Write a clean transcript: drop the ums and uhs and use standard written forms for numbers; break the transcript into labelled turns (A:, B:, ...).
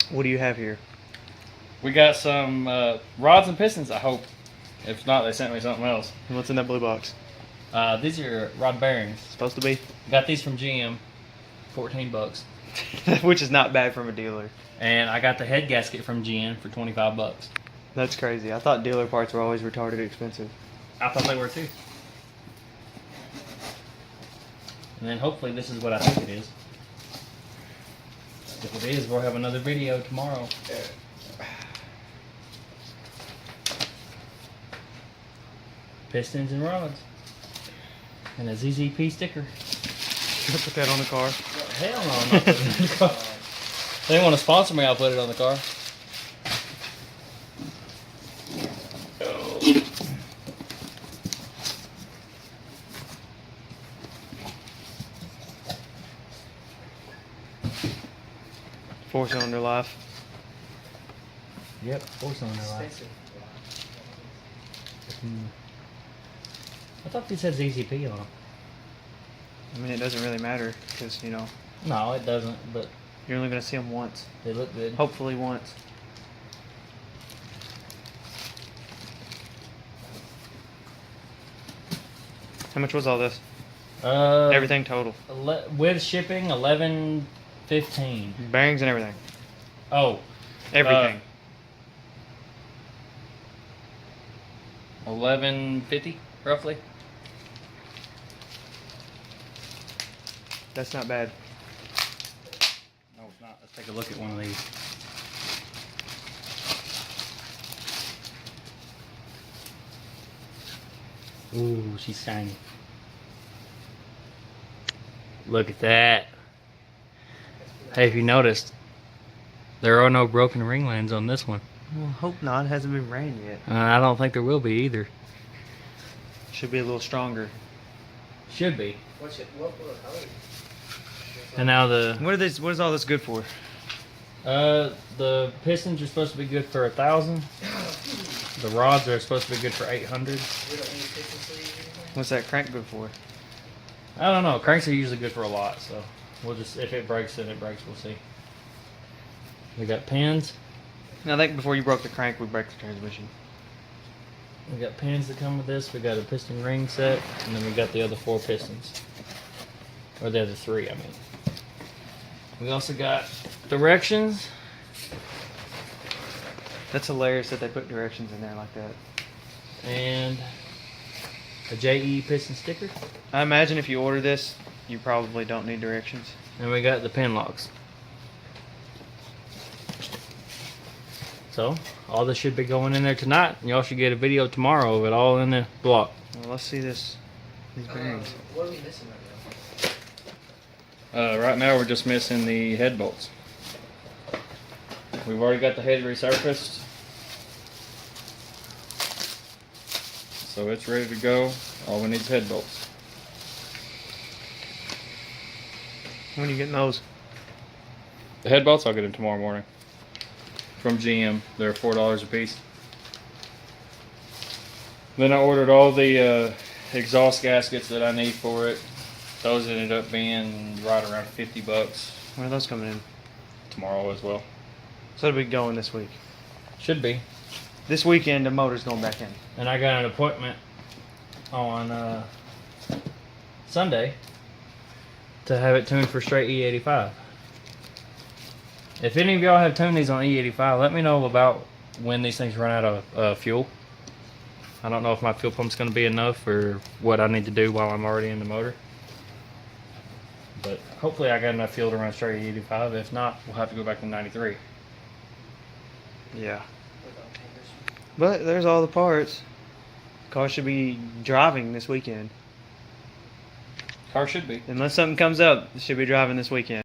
A: What do you have here?
B: We got some rods and pistons, I hope. If not, they sent me something else.
A: And what's in that blue box?
B: These are rod bearings.
A: Supposed to be?
B: Got these from GM, 14 bucks.
A: Which is not bad from a dealer.
B: And I got the head gasket from GM for 25 bucks.
A: That's crazy. I thought dealer parts were always retarded expensive.
B: I thought they were too. And then hopefully this is what I think it is. If it is, we'll have another video tomorrow. Pistons and rods. And a ZZP sticker.
A: Should I put that on the car?
B: Hell no, I'm not putting it on the car. If they want to sponsor me, I'll put it on the car.
A: Four-cylinder life.
B: Yep, 4-cylinder life. I thought these had ZZP on them.
A: I mean, it doesn't really matter because, you know.
B: No, it doesn't, but
A: You're only going to see them once.
B: they look good.
A: Hopefully once. How much was all this? Everything total.
B: With shipping, 11.15.
A: Bearings and everything.
B: Oh,
A: Everything.
B: 11.50 roughly.
A: That's not bad.
B: No, it's not. Let's take a look at one of these. Ooh, she's shiny. Look at that. Hey, if you noticed, there are no broken ring lands on this one.
A: Well, hope not. It hasn't been rained yet.
B: I don't think there will be either.
A: Should be a little stronger.
B: Should be.
C: What color?
B: And now the
A: What is all this good for?
B: the pistons are supposed to be good for 1,000. The rods are supposed to be good for 800.
C: We don't need pistons for these or anything?
A: What's that crank good for?
B: I don't know. Cranks are usually good for a lot, so we'll just, if it breaks, then it breaks. We'll see. We got pins.
A: I think before you broke the crank, we broke the transmission.
B: We got pins that come with this. We got a piston ring set, and then we got the other 4 pistons, or the other 3. I mean. We also got directions.
A: That's hilarious that they put directions in there like that.
B: And a JE piston sticker.
A: I imagine if you order this, you probably don't need directions.
B: And we got the pin locks. So, all this should be going in there tonight. Y'all should get a video tomorrow of it all in the block.
A: Well, let's see these bearings.
C: What are we missing right now?
B: Right now we're just missing the head bolts. We've already got the head resurfaced. So it's ready to go. All we need is head bolts.
A: When are you getting those?
B: The head bolts I'll get them tomorrow morning. From GM. They're $4 a piece. Then I ordered all the exhaust gaskets that I need for it. Those ended up being right around 50 bucks.
A: When are those coming in?
B: Tomorrow as well.
A: So it'll be going this week.
B: Should be.
A: This weekend, the motor's going back in.
B: And I got an appointment on Sunday to have it tuned for straight E85. If any of y'all have tuned these on E85, let me know about when these things run out of fuel. I don't know if my fuel pump's going to be enough or what I need to do while I'm already in the motor. But hopefully I got enough fuel to run straight E85. If not, we'll have to go back to 93.
A: Yeah. But there's all the parts. Car should be driving this weekend.
B: Car should be.
A: Unless something comes up, it should be driving this weekend.